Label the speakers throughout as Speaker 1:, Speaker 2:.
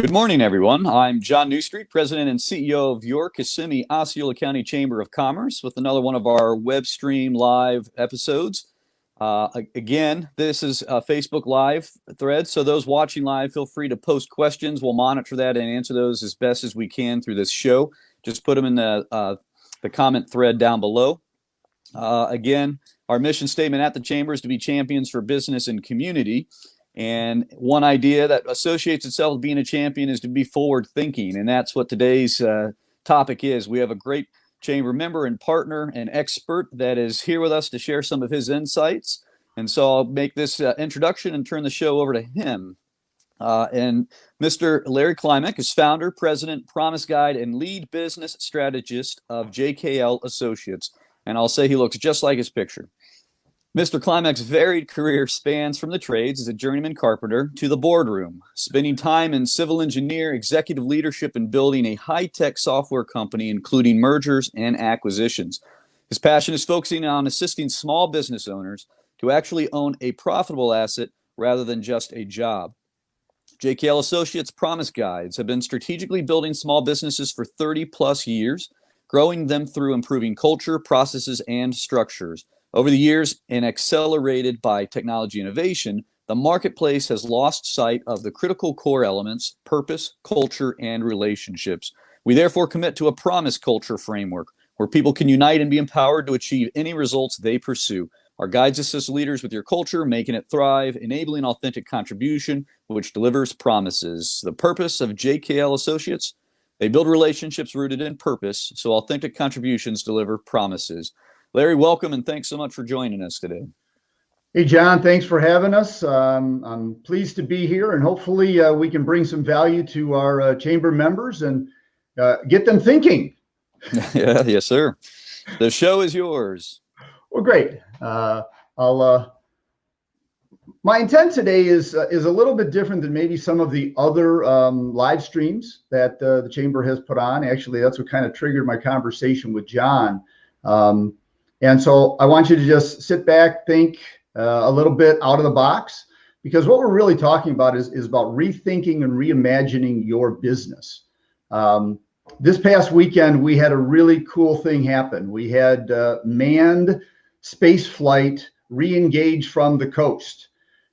Speaker 1: Good morning, everyone. I'm John Newstreet, President and CEO of your Kissimmee, Osceola County Chamber of Commerce, with another one of our web stream live episodes. Again, this is a Facebook Live thread, so those watching live, feel free to post questions. We'll monitor that and answer those as best as we can through this show. Just put them in the comment thread down below. Again, our mission statement at the Chamber is to be champions for business and community. And one idea that associates itself with being a champion is to be forward thinking. And that's what today's topic is. We have a great chamber member and partner and expert that is here with us to share some of his insights. And so I'll make this introduction and turn the show over to him. And Mr. Larry Klimek is founder, president, promise guide, and lead business strategist of JKL Associates. And I'll say he looks just like his picture. Mr. Klimek's varied career spans from the trades as a journeyman carpenter to the boardroom, spending time in civil engineer, executive leadership, and building a high-tech software company, including mergers and acquisitions. His passion is focusing on assisting small business owners to actually own a profitable asset rather than just a job. JKL Associates Promise Guides have been strategically building small businesses for 30-plus years, growing them through improving culture, processes, and structures. Over the years, and accelerated by technology innovation, the marketplace has lost sight of the critical core elements: purpose, culture, and relationships. We therefore commit to a promise culture framework where people can unite and be empowered to achieve any results they pursue. Our guides assist leaders with your culture, making it thrive, enabling authentic contribution, which delivers promises. The purpose of JKL Associates: they build relationships rooted in purpose, so authentic contributions deliver promises. Larry, welcome, and thanks so much for joining us today.
Speaker 2: Hey, John, thanks for having us. I'm pleased to be here, and hopefully we can bring some value to our chamber members and get them thinking.
Speaker 1: Yeah, yes, sir. The show is yours.
Speaker 2: Well, great. My intent today is a little bit different than maybe some of the other live streams that the chamber has put on. Actually, that's what kind of triggered my conversation with John. And so I want you to just sit back, think a little bit out of the box, because what we're really talking about is about rethinking and reimagining your business. This past weekend, we had a really cool thing happen. We had manned space flight Reengage from the coast.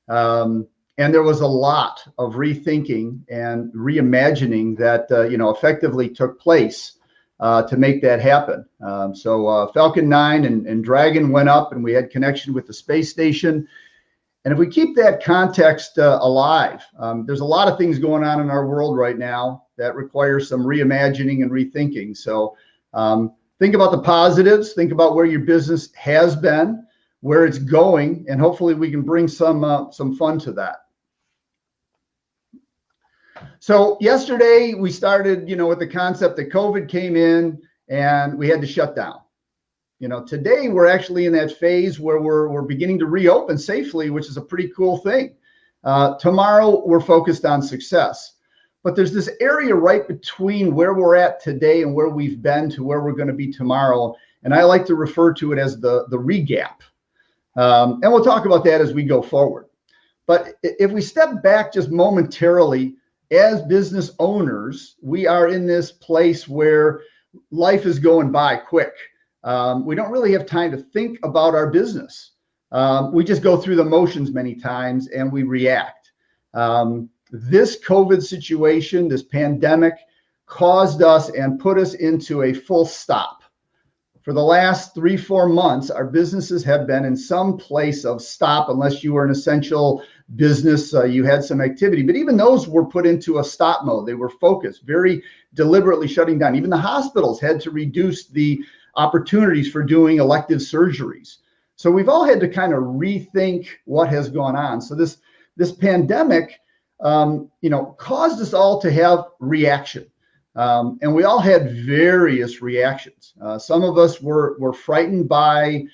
Speaker 2: And there was a lot of rethinking and reimagining that, effectively took place to make that happen. So Falcon 9 and Dragon went up, and we had connection with the space station. And if we keep that context alive, there's a lot of things going on in our world right now that require some reimagining and rethinking. So think about the positives, think about where your business has been, where it's going, and hopefully we can bring some fun to that. So yesterday we started, with the concept that COVID came in and we had to shut down. Today we're actually in that phase where we're beginning to reopen safely, which is a pretty cool thing. Tomorrow we're focused on success, but there's this area right between where we're at today and where we've been to where we're going to be tomorrow. And I like to refer to it as the re-gap. And we'll talk about that as we go forward. But if we step back just momentarily, as business owners, we are in this place where life is going by quick. We don't really have time to think about our business. We just go through the motions many times and we react. This COVID situation, this pandemic, caused us and put us into a full stop. For the last 3-4 months, our businesses have been in some place of stop, unless you were an essential business, you had some activity. But even those were put into a stop mode. They were focused, very deliberately shutting down. Even the hospitals had to reduce the opportunities for doing elective surgeries. So we've all had to kind of rethink what has gone on. So this pandemic, caused us all to have reaction. And we all had various reactions. Some of us were frightened by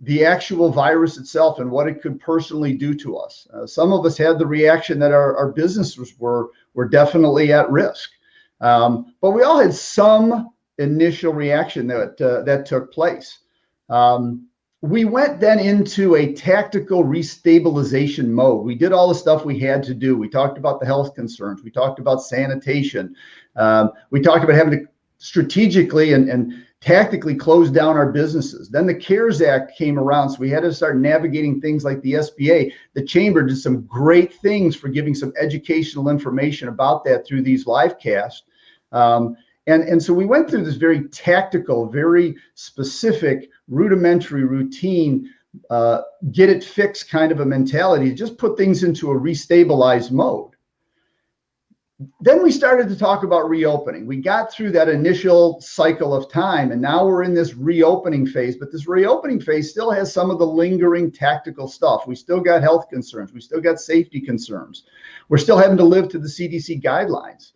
Speaker 2: the actual virus itself and what it could personally do to us. Some of us had the reaction that our businesses were definitely at risk. But we all had some initial reaction that took place. we went then into a tactical restabilization mode. We did all the stuff we had to do. We talked about the health concerns. We talked about sanitation. We talked about having to strategically and tactically close down our businesses. Then the CARES Act came around, so we had to start navigating things like the SBA. The Chamber did some great things for giving some educational information about that through these live casts. And so we went through this very tactical, very specific, rudimentary, routine, get it fixed kind of a mentality, just put things into a restabilized mode. Then we started to talk about reopening. We got through that initial cycle of time, and now we're in this reopening phase, but this reopening phase still has some of the lingering tactical stuff. We still got health concerns. We still got safety concerns. We're still having to live to the CDC guidelines.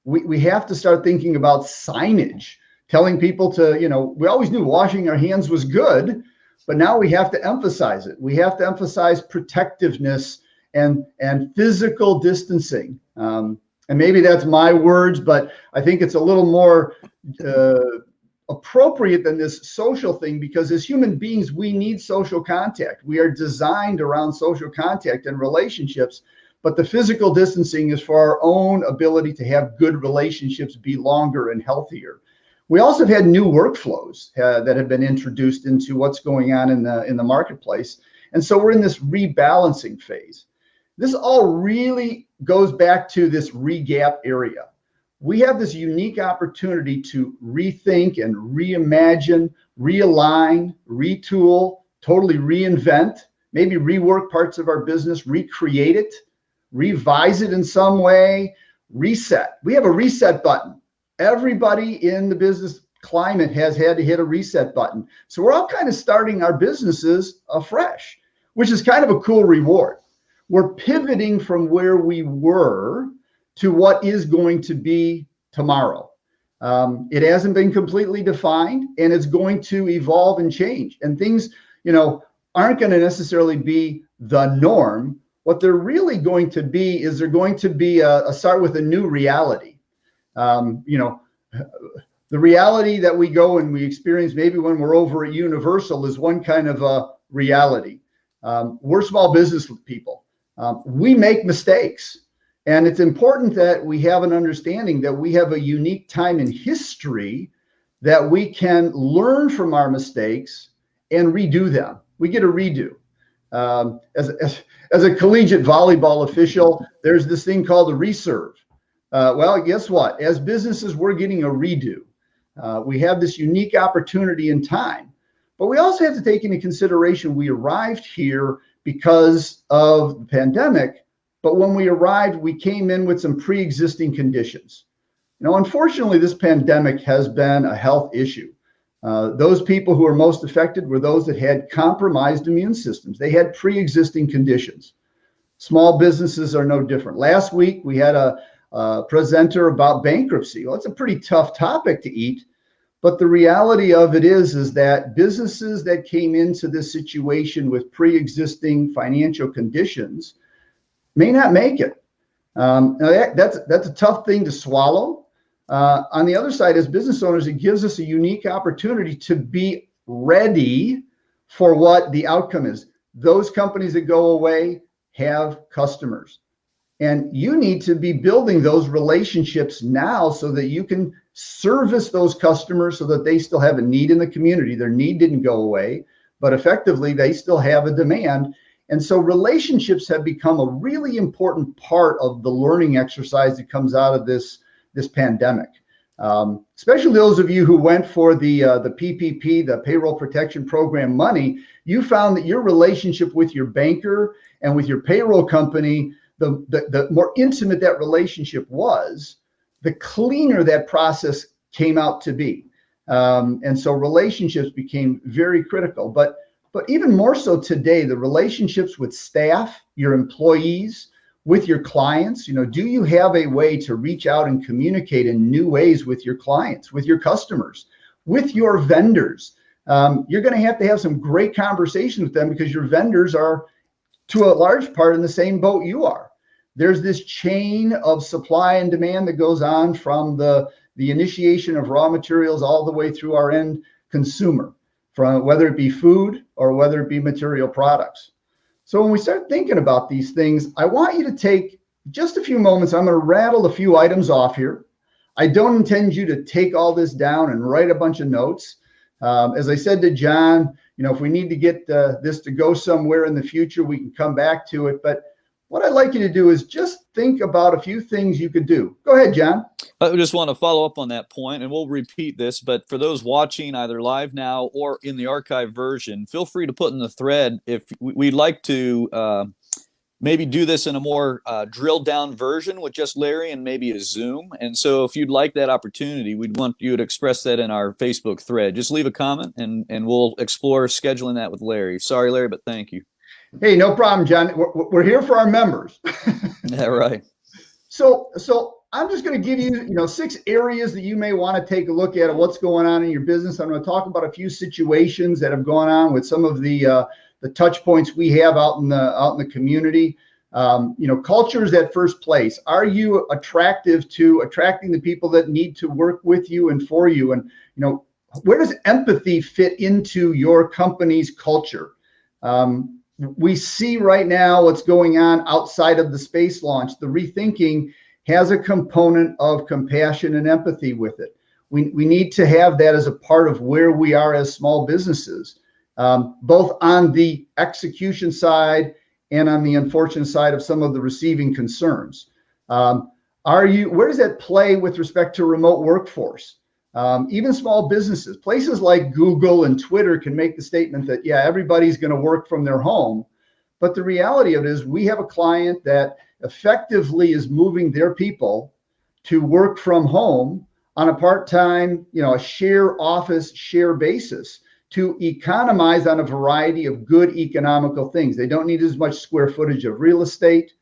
Speaker 2: We have to start thinking about signage, telling people to, we always knew washing our hands was good, but now we have to emphasize it. We have to emphasize protectiveness and physical distancing. And maybe that's my words, but I think it's a little more appropriate than this social thing, because as human beings, we need social contact. We are designed around social contact and relationships. But the physical distancing is for our own ability to have good relationships, be longer and healthier. We also have had new workflows that have been introduced into what's going on in the marketplace. And so we're in this rebalancing phase. This all really goes back to this regap area. We have this unique opportunity to rethink and reimagine, realign, retool, totally reinvent, maybe rework parts of our business, recreate it, revise it in some way, reset. We have a reset button. Everybody in the business climate has had to hit a reset button. So we're all kind of starting our businesses afresh, which is kind of a cool reward. We're pivoting from where we were to what is going to be tomorrow. It hasn't been completely defined, and it's going to evolve and change. And things, aren't going to necessarily be the norm. What they're really going to be is they're going to be a start with a new reality. The reality that we go and we experience maybe when we're over at Universal is one kind of a reality. We're small business people. We make mistakes. And it's important that we have an understanding that we have a unique time in history that we can learn from our mistakes and redo them. We get a redo. As a collegiate volleyball official, there's this thing called a reserve. Well, guess what? As businesses, we're getting a redo. We have this unique opportunity in time, but we also have to take into consideration we arrived here because of the pandemic, but when we arrived, we came in with some pre-existing conditions. Unfortunately, this pandemic has been a health issue. Those people who are most affected were those that had compromised immune systems. They had pre-existing conditions. Small businesses are no different. Last week, we had a presenter about bankruptcy. Well, it's a pretty tough topic to eat, but the reality of it is that businesses that came into this situation with pre-existing financial conditions may not make it. That's a tough thing to swallow. On the other side, as business owners, it gives us a unique opportunity to be ready for what the outcome is. Those companies that go away have customers. And you need to be building those relationships now so that you can service those customers so that they still have a need in the community. Their need didn't go away, but effectively they still have a demand. And so relationships have become a really important part of the learning exercise that comes out of this pandemic. Especially those of you who went for the PPP, the Payroll Protection Program money, you found that your relationship with your banker and with your payroll company, the more intimate that relationship was, the cleaner that process came out to be. And so relationships became very critical. But even more so today, the relationships with staff, your employees, with your clients, do you have a way to reach out and communicate in new ways with your clients, with your customers, with your vendors? You're going to have some great conversations with them because your vendors are, to a large part, in the same boat you are. There's this chain of supply and demand that goes on from the initiation of raw materials all the way through our end consumer. from whether it be food or whether it be material products. So when we start thinking about these things, I want you to take just a few moments. I'm going to rattle a few items off here. I don't intend you to take all this down and write a bunch of notes. As I said to John, if we need to get this to go somewhere in the future, we can come back to it. But what I'd like you to do is just think about a few things you could do. Go ahead, John.
Speaker 1: I just want to follow up on that point, and we'll repeat this, but for those watching either live now or in the archive version, feel free to put in the thread if we'd like to maybe do this in a more drilled down version with just Larry and maybe a Zoom. And so if you'd like that opportunity, we'd want you to express that in our Facebook thread. Just leave a comment and we'll explore scheduling that with Larry. Sorry, Larry, but thank you.
Speaker 2: Hey, no problem, John. We're here for our members.
Speaker 1: Yeah, right.
Speaker 2: So I'm just going to give you, 6 areas that you may want to take a look at of what's going on in your business. I'm going to talk about a few situations that have gone on with some of the touch points we have out in the community. Culture is at first place. Are you attracting the people that need to work with you and for you? And, where does empathy fit into your company's culture? We see right now what's going on outside of the space launch. The rethinking has a component of compassion and empathy with it. We need to have that as a part of where we are as small businesses, both on the execution side and on the unfortunate side of some of the receiving concerns. Where does that play with respect to remote workforce? Even small businesses, places like Google and Twitter can make the statement that, yeah, everybody's going to work from their home. But the reality of it is we have a client that effectively is moving their people to work from home on a part-time, a share office, share basis to economize on a variety of good economical things. They don't need as much square footage of real estate.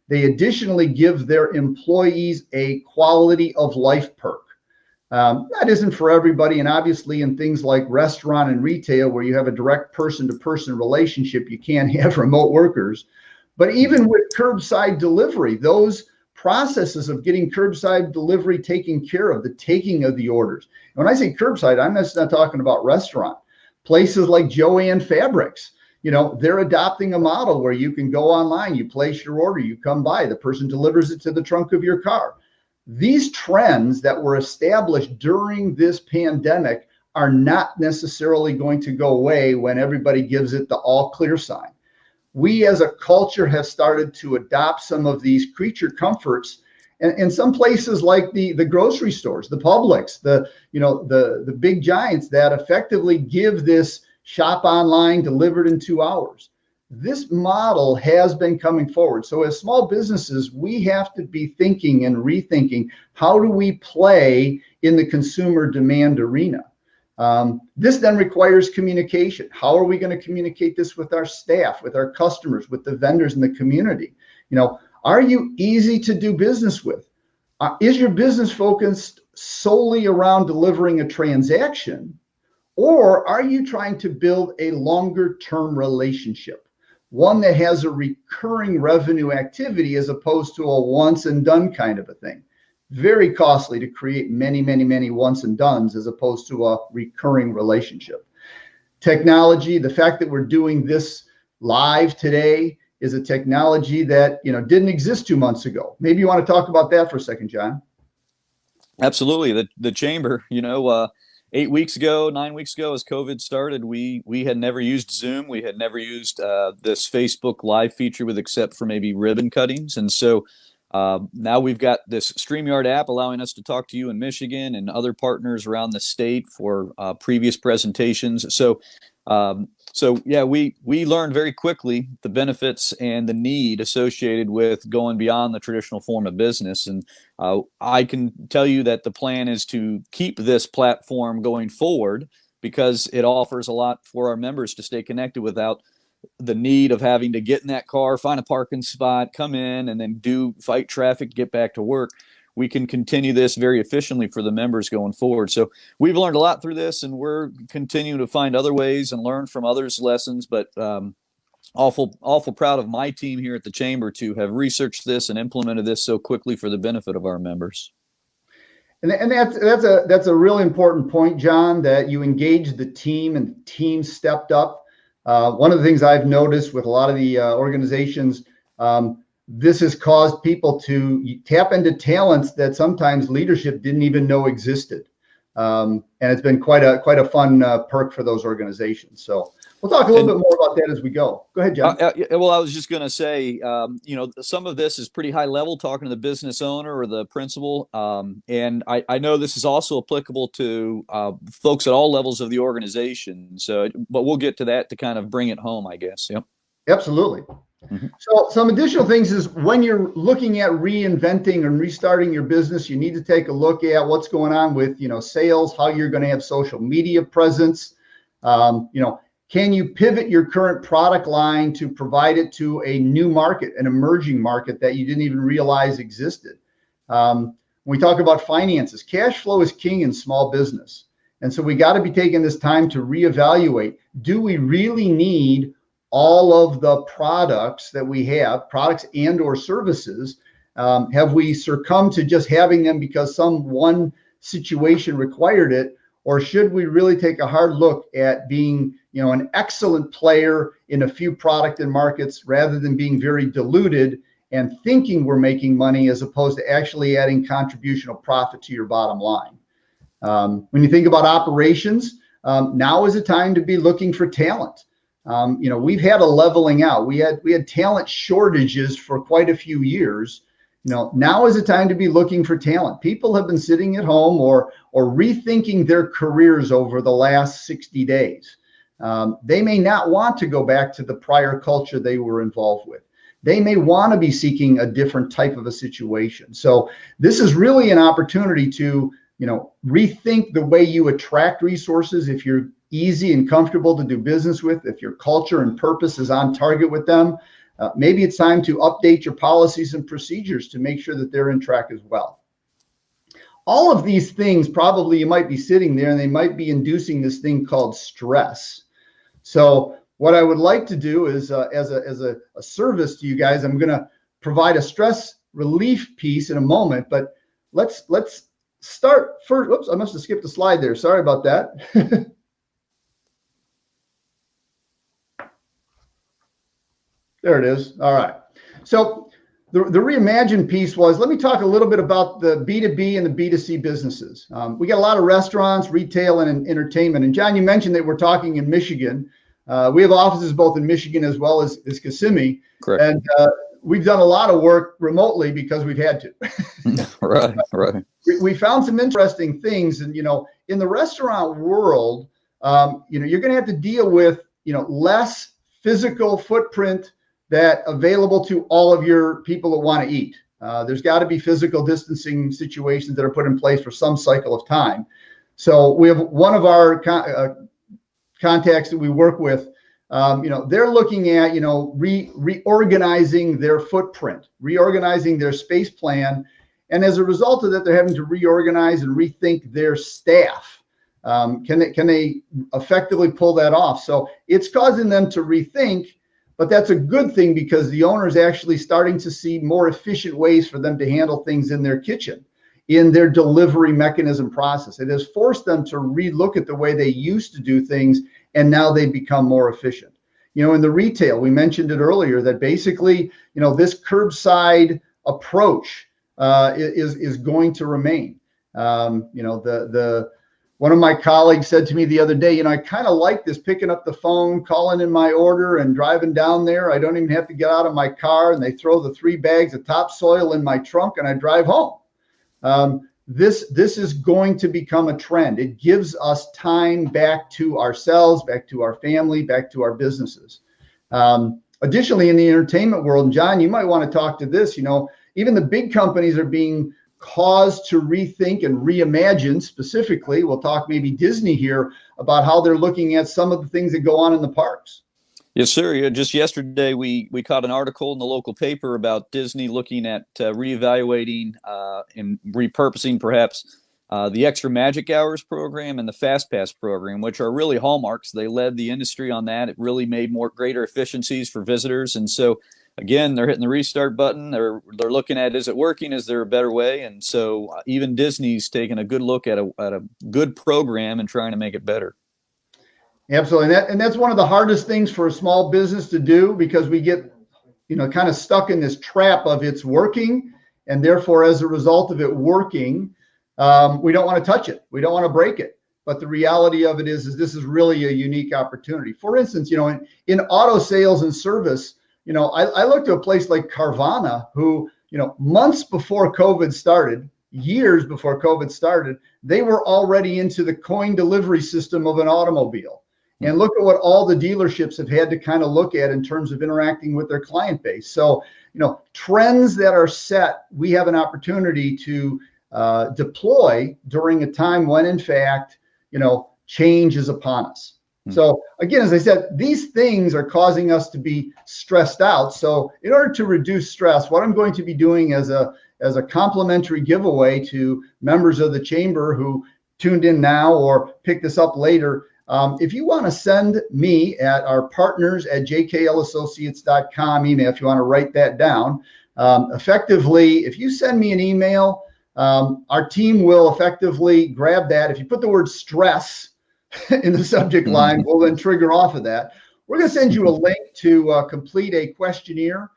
Speaker 2: They additionally give their employees a quality of life perk. That isn't for everybody. And obviously in things like restaurant and retail, where you have a direct person-to-person relationship, you can't have remote workers. But even with curbside delivery, those processes of getting curbside delivery taken care of, the taking of the orders. And when I say curbside, I'm just not talking about restaurant. Places like Joann Fabrics, they're adopting a model where you can go online, you place your order, you come by, the person delivers it to the trunk of your car. These trends that were established during this pandemic are not necessarily going to go away when everybody gives it the all clear sign. We as a culture have started to adopt some of these creature comforts, and in some places like the grocery stores, the Publix, the big giants that effectively give this shop online delivered in 2 hours. This model has been coming forward. So as small businesses, we have to be thinking and rethinking, how do we play in the consumer demand arena? This then requires communication. How are we going to communicate this with our staff, with our customers, with the vendors in the community? Are you easy to do business with? Is your business focused solely around delivering a transaction? Or are you trying to build a longer term relationship? One that has a recurring revenue activity as opposed to a once and done kind of a thing. Very costly to create many, many, many once and dones as opposed to a recurring relationship. Technology, the fact that we're doing this live today is a technology that didn't exist 2 months ago. Maybe you want to talk about that for a second, John.
Speaker 1: Absolutely. The chamber, 8 weeks ago, 9 weeks ago, as COVID started, we had never used Zoom. We had never used this Facebook Live feature except for maybe ribbon cuttings. And so now we've got this StreamYard app allowing us to talk to you in Michigan and other partners around the state for previous presentations. So yeah, we learned very quickly the benefits and the need associated with going beyond the traditional form of business. And I can tell you that the plan is to keep this platform going forward because it offers a lot for our members to stay connected without the need of having to get in that car, find a parking spot, come in, and then fight traffic, get back to work. We can continue this very efficiently for the members going forward. So we've learned a lot through this, and we're continuing to find other ways and learn from others' lessons. But awful proud of my team here at the Chamber to have researched this and implemented this so quickly for the benefit of our members.
Speaker 2: And that's a really important point, John, that you engaged the team and the team stepped up. One of the things I've noticed with a lot of the organizations, this has caused people to tap into talents that sometimes leadership didn't even know existed. And it's been quite a fun perk for those organizations. So we'll talk a little bit more about that as we go. Go ahead, John.
Speaker 1: Well, I was just going to say, some of this is pretty high level, talking to the business owner or the principal. And I know this is also applicable to folks at all levels of the organization. So, but we'll get to that to kind of bring it home, I guess. Yep.
Speaker 2: Absolutely. Mm-hmm. So some additional things is when you're looking at reinventing and restarting your business, you need to take a look at what's going on with, sales, how you're going to have social media presence. Can you pivot your current product line to provide it to a new market, an emerging market that you didn't even realize existed? When we talk about finances, cash flow is king in small business. And so we got to be taking this time to reevaluate. Do we really need all of the products that we have, products and or services? Have we succumbed to just having them because some one situation required it? Or should we really take a hard look at being, an excellent player in a few product and markets rather than being very diluted and thinking we're making money as opposed to actually adding contributional profit to your bottom line? When you think about operations, now is the time to be looking for talent. We've had a leveling out. We had talent shortages for quite a few years. Now is the time to be looking for talent. People have been sitting at home or rethinking their careers over the last 60 days. They may not want to go back to the prior culture they were involved with. They may want to be seeking a different type of a situation. So this is really an opportunity to, rethink the way you attract resources. If you're easy and comfortable to do business with, if your culture and purpose is on target with them, maybe it's time to update your policies and procedures to make sure that they're in track as well. All of these things, probably you might be sitting there and they might be inducing this thing called stress. So what I would like to do is, as a service to you guys, I'm going to provide a stress relief piece in a moment, but let's start first. Whoops, I must have skipped a slide there. Sorry about that. There it is. All right. So the Reimagine piece was, let me talk a little bit about the B2B and the B2C businesses. We got a lot of restaurants, retail, and entertainment. And John, you mentioned that we're talking in Michigan. We have offices both in Michigan as well as Kissimmee.
Speaker 1: Correct.
Speaker 2: And we've done a lot of work remotely because we've had to.
Speaker 1: Right.
Speaker 2: We found some interesting things. And, in the restaurant world, you're going to have to deal with, less physical footprint that available to all of your people that want to eat. There's got to be physical distancing situations that are put in place for some cycle of time. So we have one of our contacts that we work with, they're looking at, reorganizing their footprint, reorganizing their space plan. And as a result of that, they're having to reorganize and rethink their staff. Can they effectively pull that off? So it's causing them to rethink. But that's a good thing because the owner is actually starting to see more efficient ways for them to handle things in their kitchen, in their delivery mechanism process. It has forced them to relook at the way they used to do things, and now they become more efficient. In the retail, we mentioned it earlier that basically, this curbside approach is going to remain. One of my colleagues said to me the other day, I kind of like this, picking up the phone, calling in my order and driving down there. I don't even have to get out of my car, and they throw the 3 bags of topsoil in my trunk and I drive home. This is going to become a trend. It gives us time back to ourselves, back to our family, back to our businesses. Additionally, in the entertainment world, and John, you might want to talk to this, even the big companies are being caused to rethink and reimagine. Specifically, we'll talk maybe Disney here about how they're looking at some of the things that go on in the parks.
Speaker 1: Yes, sir. Yeah, just yesterday, we caught an article in the local paper about Disney looking at reevaluating and repurposing perhaps the Extra Magic Hours program and the Fast Pass program, which are really hallmarks. They led the industry on that. It really made greater efficiencies for visitors. And so again, they're hitting the restart button. They're looking at, is it working? Is there a better way? And so even Disney's taking a good look at a good program and trying to make it better.
Speaker 2: Absolutely. And that's one of the hardest things for a small business to do, because we get, kind of stuck in this trap of it's working. And therefore, as a result of it working, we don't want to touch it. We don't want to break it. But the reality of it is this is really a unique opportunity. For instance, in auto sales and service, I looked at a place like Carvana, who, months before COVID started, years before COVID started, they were already into the coin delivery system of an automobile. And look at what all the dealerships have had to kind of look at in terms of interacting with their client base. So, trends that are set, we have an opportunity to deploy during a time when, in fact, change is upon us. So again, as I said, these things are causing us to be stressed out. So in order to reduce stress, what I'm going to be doing as a complimentary giveaway to members of the chamber who tuned in now or pick this up later, if you want to send me at our partners@jklassociates.com email, if you want to write that down, effectively, if you send me an email, our team will effectively grab that. If you put the word stress in the subject line, we'll then trigger off of that. We're going to send you a link to complete a questionnaire.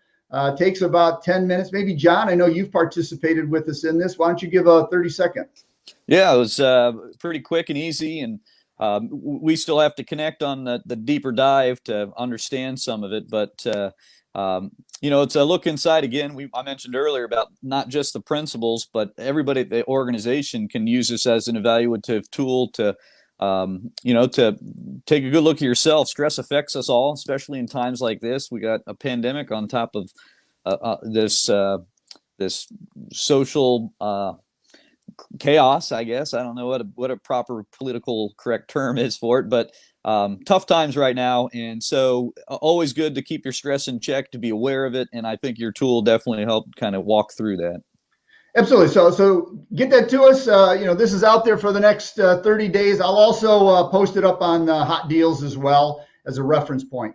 Speaker 2: Takes about 10 minutes. Maybe, John, I know you've participated with us in this. Why don't you give a 30-second?
Speaker 1: Yeah, it was pretty quick and easy. And we still have to connect on the deeper dive to understand some of it. But, it's a look inside again. I mentioned earlier about not just the principles, but everybody at the organization can use this as an evaluative tool to take a good look at yourself. Stress affects us all, especially in times like this. We got a pandemic on top of this social chaos, I guess. I don't know what a proper political correct term is for it, but tough times right now. And so always good to keep your stress in check, to be aware of it. And I think your tool definitely helped kind of walk through that.
Speaker 2: Absolutely. So get that to us. This is out there for the next 30 days. I'll also post it up on Hot Deals as well as a reference point.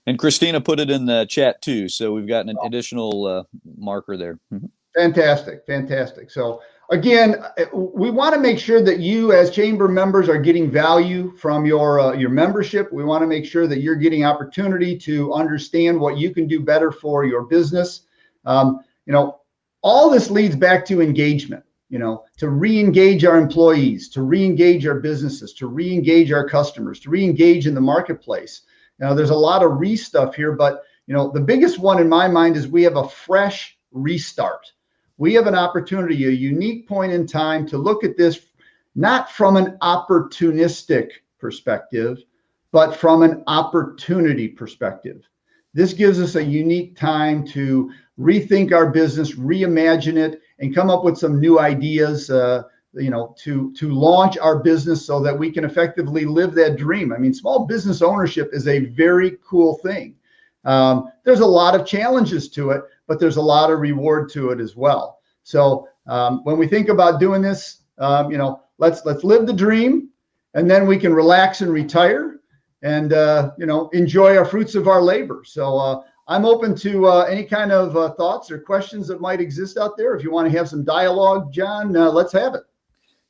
Speaker 1: And Christina put it in the chat too. So we've got an additional marker there.
Speaker 2: Fantastic. So again, we want to make sure that you as chamber members are getting value from your membership. We want to make sure that you're getting opportunity to understand what you can do better for your business. All this leads back to engagement, to re-engage our employees, to re-engage our businesses, to re-engage our customers, to re-engage in the marketplace. There's a lot of re-stuff here, but the biggest one in my mind is we have a fresh restart. We have an opportunity, a unique point in time to look at this, not from an opportunistic perspective, but from an opportunity perspective. This gives us a unique time to rethink our business, reimagine it, and come up with some new ideas, to launch our business so that we can effectively live that dream. I mean, small business ownership is a very cool thing. There's a lot of challenges to it, but there's a lot of reward to it as well. So when we think about doing this, let's live the dream, and then we can relax and retire and, enjoy our fruits of our labor. So I'm open to any kind of thoughts or questions that might exist out there. If you want to have some dialogue, John, let's have it.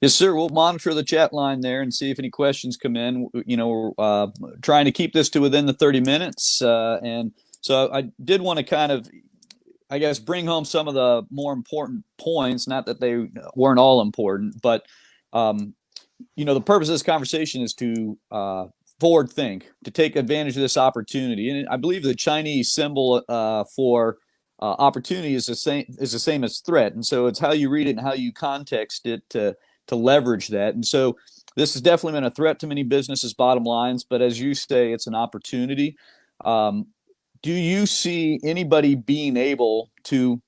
Speaker 1: Yes, sir. We'll monitor the chat line there and see if any questions come in. We're trying to keep this to within the 30 minutes. And so I did want to kind of, I guess, bring home some of the more important points, not that they weren't all important, but, the purpose of this conversation is to forward think, to take advantage of this opportunity. And I believe the Chinese symbol for opportunity is the same as threat. And so it's how you read it and how you context it to leverage that. And so this has definitely been a threat to many businesses' bottom lines, but as you say, it's an opportunity. Do you see anybody being able to,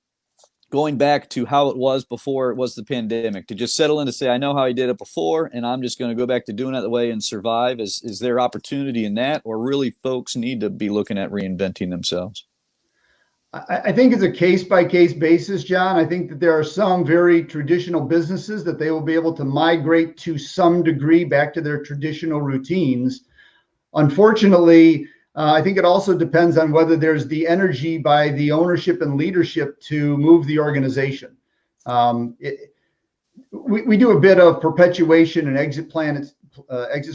Speaker 1: going back to how it was before it was the pandemic, to just settle in to say, I know how I did it before, and I'm just going to go back to doing it that way and survive? Is there opportunity in that, or really folks need to be looking at reinventing themselves?
Speaker 2: I think it's a case-by-case basis, John. I think that there are some very traditional businesses that they will be able to migrate to some degree back to their traditional routines. Unfortunately, I think it also depends on whether there's the energy by the ownership and leadership to move the organization. We do a bit of perpetuation and exit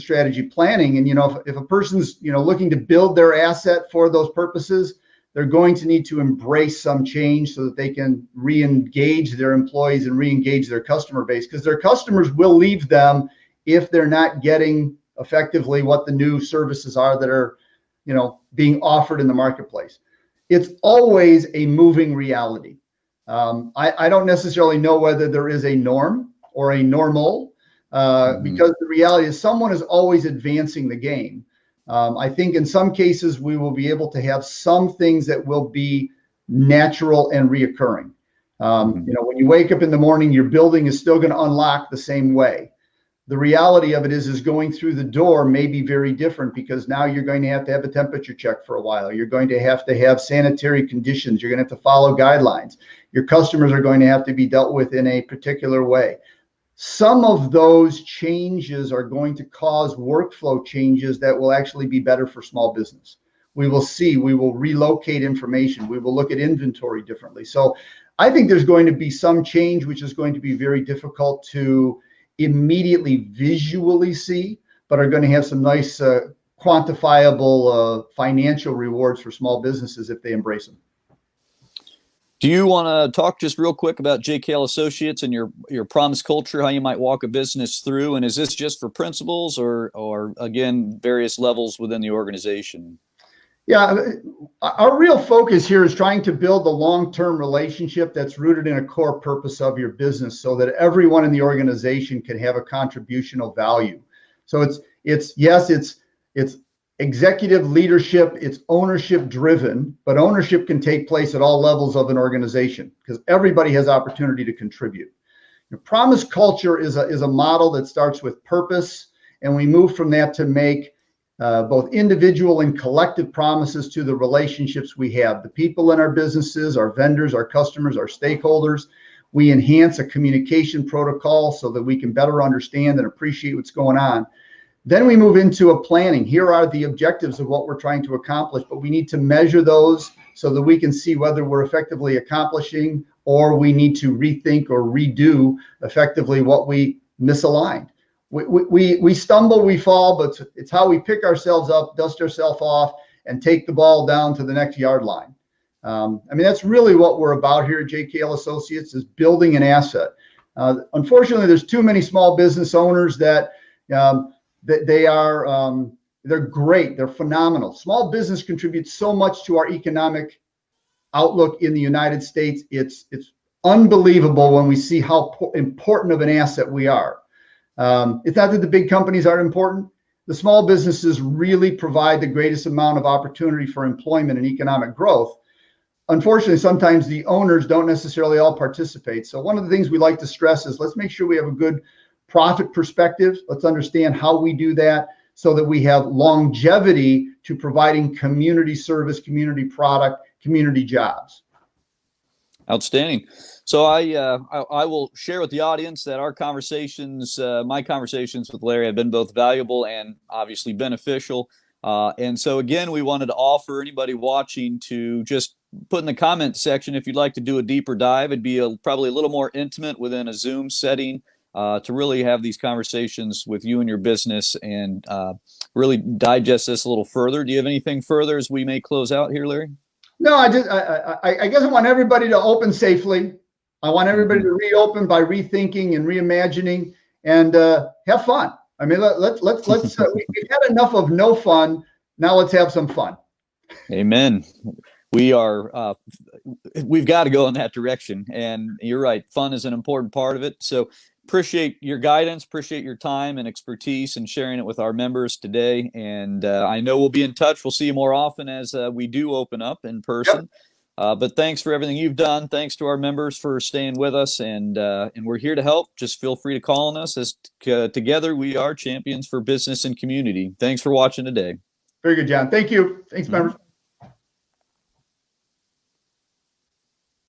Speaker 2: strategy planning. And, if a person's, looking to build their asset for those purposes, they're going to need to embrace some change so that they can re-engage their employees and re-engage their customer base, because their customers will leave them if they're not getting effectively what the new services are that are, being offered in the marketplace. It's always a moving reality. I don't necessarily know whether there is a norm or a normal, because the reality is someone is always advancing the game. I think in some cases we will be able to have some things that will be natural and reoccurring. When you wake up in the morning, your building is still going to unlock the same way. The reality of it is going through the door may be very different, because now you're going to have a temperature check for a while. You're going to have sanitary conditions. You're going to have to follow guidelines. Your customers are going to have to be dealt with in a particular way. Some of those changes are going to cause workflow changes that will actually be better for small business. We will relocate information. We will look at inventory differently. So I think there's going to be some change, which is going to be very difficult to immediately visually see, but are going to have some nice quantifiable financial rewards for small businesses if they embrace them.
Speaker 1: Do you want to talk just real quick about JKL Associates and your promise culture, how you might walk a business through? And is this just for principals or again, various levels within the organization?
Speaker 2: Yeah, our real focus here is trying to build a long-term relationship that's rooted in a core purpose of your business, so that everyone in the organization can have a contributional value. So it's executive leadership, it's ownership driven, but ownership can take place at all levels of an organization because everybody has opportunity to contribute. Promise culture is a model that starts with purpose, and we move from that to make both individual and collective promises to the relationships we have, the people in our businesses, our vendors, our customers, our stakeholders. We enhance a communication protocol so that we can better understand and appreciate what's going on. Then we move into a planning. Here are the objectives of what we're trying to accomplish, but we need to measure those so that we can see whether we're effectively accomplishing or we need to rethink or redo effectively what we misaligned. We stumble, we fall, but it's how we pick ourselves up, dust ourselves off, and take the ball down to the next yard line. That's really what we're about here at JKL Associates, is building an asset. Unfortunately, there's too many small business owners that they're great, they're phenomenal. Small business contributes so much to our economic outlook in the United States. It's unbelievable when we see how important of an asset we are. It's not that the big companies aren't important. The small businesses really provide the greatest amount of opportunity for employment and economic growth. Unfortunately, sometimes the owners don't necessarily all participate. So one of the things we like to stress is let's make sure we have a good profit perspective. Let's understand how we do that so that we have longevity to providing community service, community product, community jobs.
Speaker 1: Outstanding. So I will share with the audience that our conversations, my conversations with Larry, have been both valuable and obviously beneficial. And so again, we wanted to offer anybody watching to just put in the comment section if you'd like to do a deeper dive. It'd be probably a little more intimate within a Zoom setting to really have these conversations with you and your business and really digest this a little further. Do you have anything further as we may close out here, Larry?
Speaker 2: No, I guess I want everybody to open safely. I want everybody to reopen by rethinking and reimagining and have fun. I mean, let's we've had enough of no fun. Now let's have some fun.
Speaker 1: Amen. We've got to go in that direction. And you're right. Fun is an important part of it. So appreciate your guidance, appreciate your time and expertise and sharing it with our members today. And I know we'll be in touch. We'll see you more often as we do open up in person. Yep. But thanks for everything you've done. Thanks to our members for staying with us. And we're here to help. Just feel free to call on us, as together we are champions for business and community. Thanks for watching today.
Speaker 2: Very good, John. Thank you. Thanks, members.